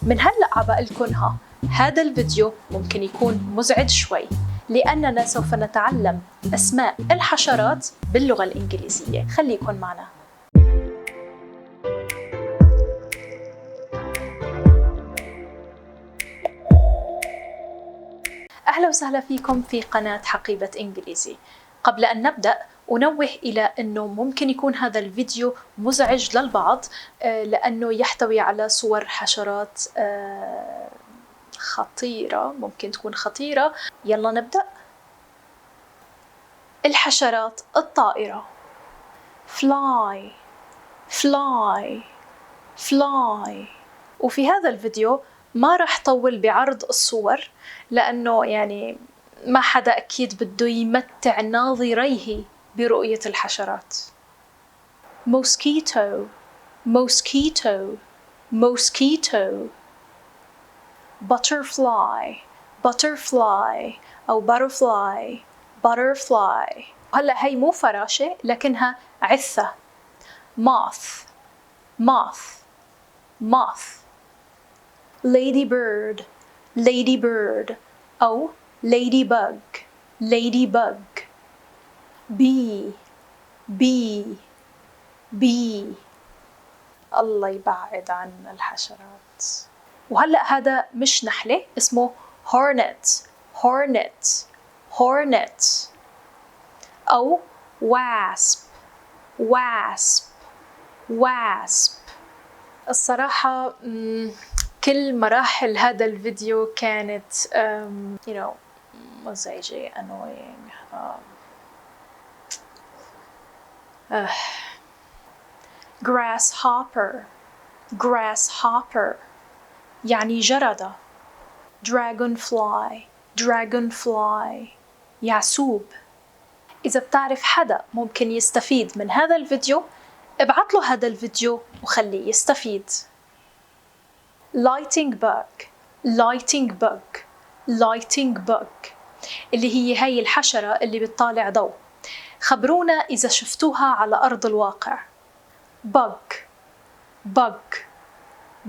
من هلأ عبقلكن هذا الفيديو ممكن يكون مزعج شوي، لأننا سوف نتعلم أسماء الحشرات باللغة الإنجليزية. خليكن معنا. أهلا وسهلا فيكم في قناة حقيبة إنجليزي. قبل أن نبدأ أنوه إلى أنه ممكن يكون هذا الفيديو مزعج للبعض لأنه يحتوي على صور حشرات خطيرة، ممكن تكون خطيرة. يلا نبدأ. الحشرات الطائرة fly fly fly. وفي هذا الفيديو ما راح طول بعرض الصور لأنه ما حدا أكيد بده يمتع ناظريه برؤية الحشرات. mosquito mosquito mosquito. butterfly butterfly أو butterfly butterfly. هلا هي مو فراشة لكنها عثة. moth moth moth. ladybird ladybird أو ladybug ladybug. bee bee bee. الله يبعد عن الحشرات. وهلأ هذا مش نحلة، اسمه hornet hornet hornet أو wasp wasp wasp. الصراحة كل مراحل هذا الفيديو كانت مزعجة annoying. grasshopper grasshopper يعني جردة. dragonfly dragonfly يعسوب. إذا بتعرف حدا ممكن يستفيد من هذا الفيديو ابعت له هذا الفيديو وخليه يستفيد. lighting bug lighting bug lighting bug اللي هي الحشرة اللي بتطالع ضوء. خبرونا إذا شفتوها على أرض الواقع. bug bug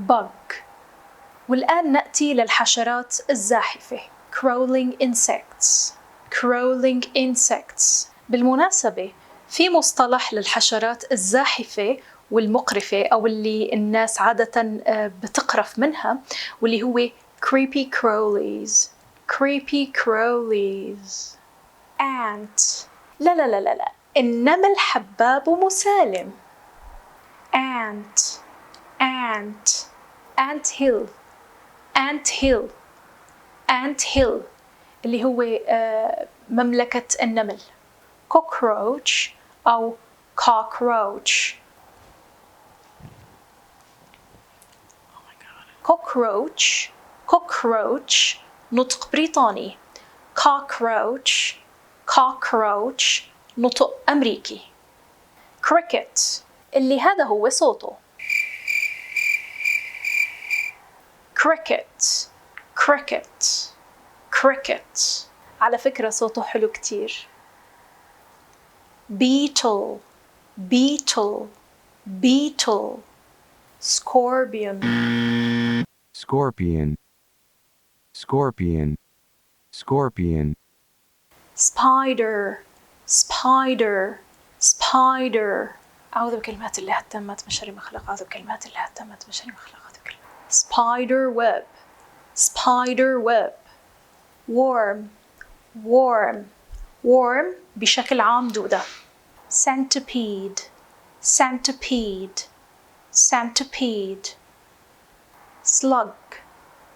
bug. والآن نأتي للحشرات الزاحفة crawling insects crawling insects. بالمناسبة في مصطلح للحشرات الزاحفة والمقرفة أو اللي الناس عادة بتقرف منها، واللي هو creepy-crawlies creepy-crawlies. ant لا لا لا لا لا، النمل حباب ومسالم. ant ant ant hill ant hill ant hill اللي هو مملكة النمل. cockroach أو cockroach cockroach cockroach نطق بريطاني. cockroach cockroach نطق أمريكي. cricket اللي هذا هو صوته. cricket cricket cricket. على فكرة صوته حلو كتير. beetle beetle beetle. scorpion scorpion scorpion scorpion. spider spider spider. أعوذ بكلمات الله التامات من شر ما خلق. أعوذ بكلمات الله التامات من شر ما خلق. أعوذ بكلمات. spider web spider web. worm worm worm بشكل عام دودة. centipede centipede centipede. slug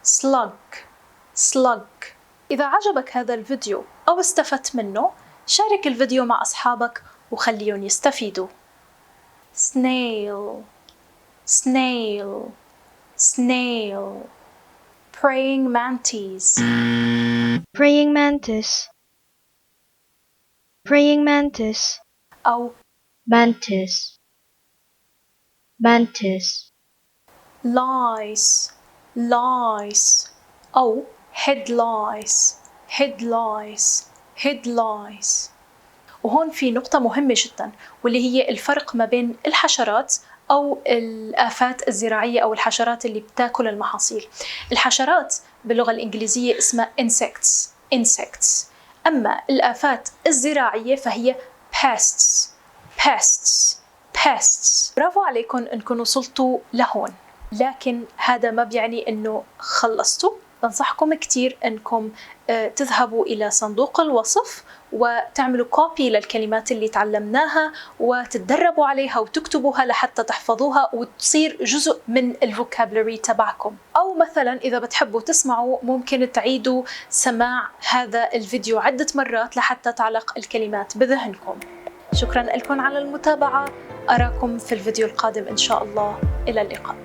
slug slug. إذا عجبك هذا الفيديو أو استفدت منه شارك الفيديو مع أصحابك وخليهم يستفيدوا. snail snail snail. praying mantis praying mantis praying mantis أو mantis mantis. lice lice أو head lice head lice head lice. وهون في نقطة مهمة جدا واللي هي الفرق ما بين الحشرات أو الآفات الزراعية أو الحشرات اللي بتاكل المحاصيل. الحشرات باللغة الإنجليزية اسمها insects. أما الآفات الزراعية فهي pests. برافو عليكم إنكم وصلتوا لهون، لكن هذا ما بيعني إنه خلصتوا. بنصحكم كتير إنكم تذهبوا إلى صندوق الوصف وتعملوا كوبي للكلمات اللي تعلمناها وتتدربوا عليها وتكتبوها لحتى تحفظوها وتصير جزء من الفوكابلري تبعكم. أو مثلا إذا بتحبوا تسمعوا ممكن تعيدوا سماع هذا الفيديو عدة مرات لحتى تعلق الكلمات بذهنكم. شكرا لكم على المتابعة، أراكم في الفيديو القادم إن شاء الله. إلى اللقاء.